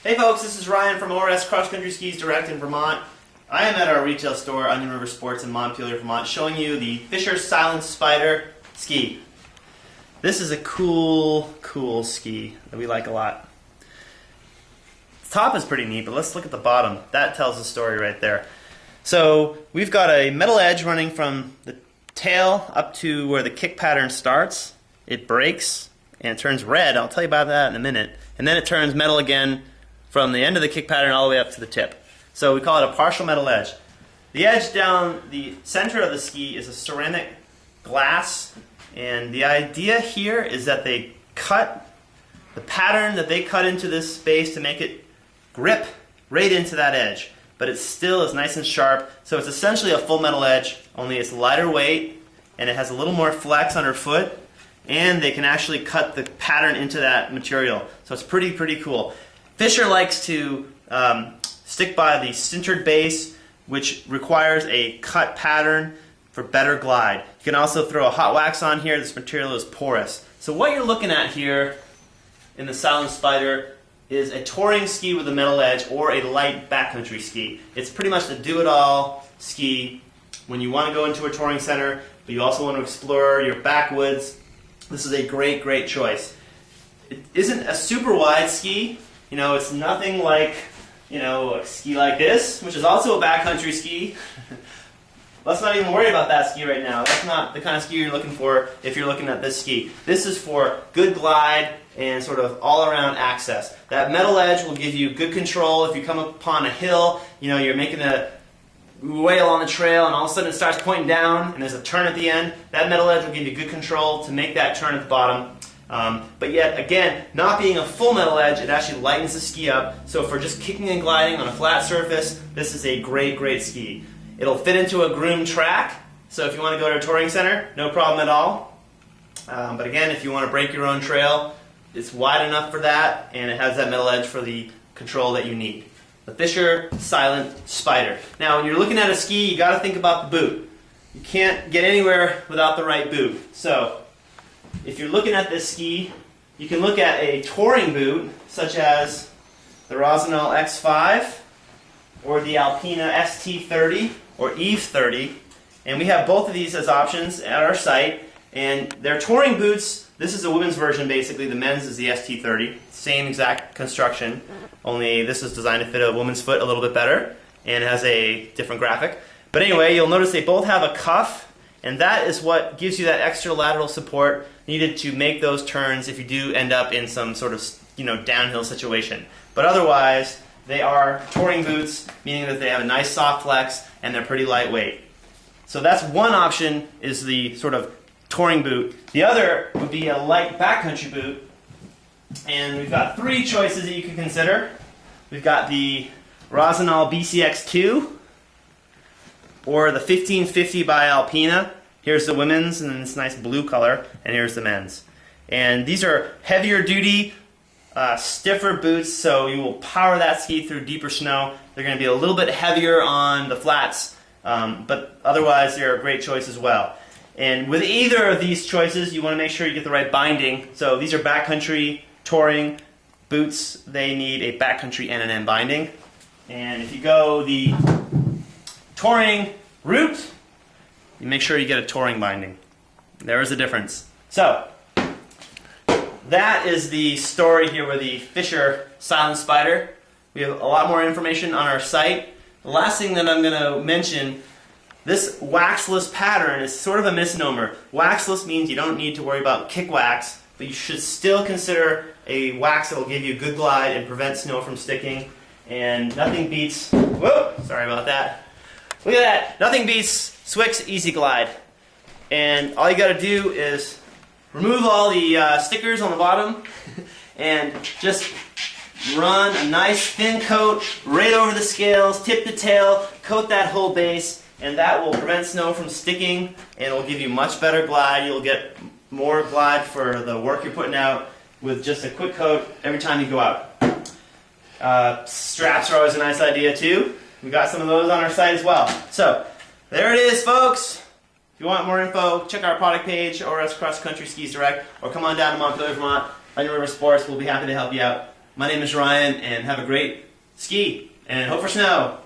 Hey folks, this is Ryan from ORS Cross Country Skis Direct in Vermont. I am at our retail store, Onion River Sports in Montpelier, Vermont, showing you the Fischer Silent Spider ski. This is a cool ski that we like a lot. The top is pretty neat, but let's look at the bottom. That tells the story right there. So we've got a metal edge running from the tail up to where the kick pattern starts. It breaks and it turns red. I'll tell you about that in a minute. And then it turns metal again from the end of the kick pattern all the way up to the tip. So we call it a partial metal edge. The edge down the center of the ski is a ceramic glass, and the idea here is that they cut the pattern that they cut into this space to make it grip right into that edge, but it still is nice and sharp. So it's essentially a full metal edge, only it's lighter weight and it has a little more flex underfoot, and they can actually cut the pattern into that material. So it's pretty cool. Fischer likes to stick by the sintered base, which requires a cut pattern for better glide. You can also throw a hot wax on here. This material is porous. So what you're looking at here in the Silent Spider is a touring ski with a metal edge or a light backcountry ski. It's pretty much the do-it-all ski when you want to go into a touring center, but you also want to explore your backwoods. This is a great choice. It isn't a super wide ski. You know, it's nothing like, you know, a ski like this, which is also a backcountry ski. Let's not even worry about that ski right now. That's not the kind of ski you're looking for if you're looking at this ski. This is for good glide and sort of all-around access. That metal edge will give you good control. If you come upon a hill, you know, you're making a way along the trail and all of a sudden it starts pointing down and there's a turn at the end, that metal edge will give you good control to make that turn at the bottom. But yet, again, not being a full metal edge, it actually lightens the ski up. So for just kicking and gliding on a flat surface, this is a great ski. It'll fit into a groomed track, so if you want to go to a touring center, no problem at all. But again, if you want to break your own trail, it's wide enough for that, and it has that metal edge for the control that you need. The Fischer Silent Spider. Now, when you're looking at a ski, you got to think about the boot. You can't get anywhere without the right boot. So, if you're looking at this ski, you can look at a touring boot, such as the Rossignol X5 or the Alpina ST30 or Eve 30, and we have both of these as options at our site. And they're touring boots. This is the women's version, basically. The men's is the ST30. Same exact construction, only this is designed to fit a woman's foot a little bit better and has a different graphic. But anyway, you'll notice they both have a cuff, and that is what gives you that extra lateral support needed to make those turns if you do end up in some sort of, you know, downhill situation. But otherwise, they are touring boots, meaning that they have a nice soft flex and they're pretty lightweight. So that's one option, is the sort of touring boot. The other would be a light backcountry boot, and we've got three choices that you can consider. We've got the Rossignol BCX2 or the 1550 by Alpina. Here's the women's in this nice blue color, and here's the men's. And these are heavier duty, stiffer boots, so you will power that ski through deeper snow. They're going to be a little bit heavier on the flats, but otherwise they're a great choice as well. And with either of these choices, you want to make sure you get the right binding. So these are backcountry touring boots. They need a backcountry N&M binding. And if you go the touring route, you make sure you get a touring binding. There is a difference. So that is the story here with the Fischer Silent Spider. We have a lot more information on our site. The last thing that I'm going to mention, this waxless pattern is sort of a misnomer. Waxless means you don't need to worry about kick wax, but you should still consider a wax that will give you good glide and prevent snow from sticking. And nothing beats, whoa, sorry about that. Look at that, nothing beats Swick's Easy Glide. And all you got to do is remove all the stickers on the bottom and just run a nice thin coat right over the scales, tip the tail, coat that whole base, and that will prevent snow from sticking, and it will give you much better glide. You'll get more glide for the work you're putting out with just a quick coat every time you go out. Straps are always a nice idea too. We got some of those on our site as well. So there it is, folks. If you want more info, check our product page, ORS Cross Country Skis Direct, or come on down to Montpelier, Vermont, Onion River Sports. We'll be happy to help you out. My name is Ryan, and have a great ski, and hope for snow.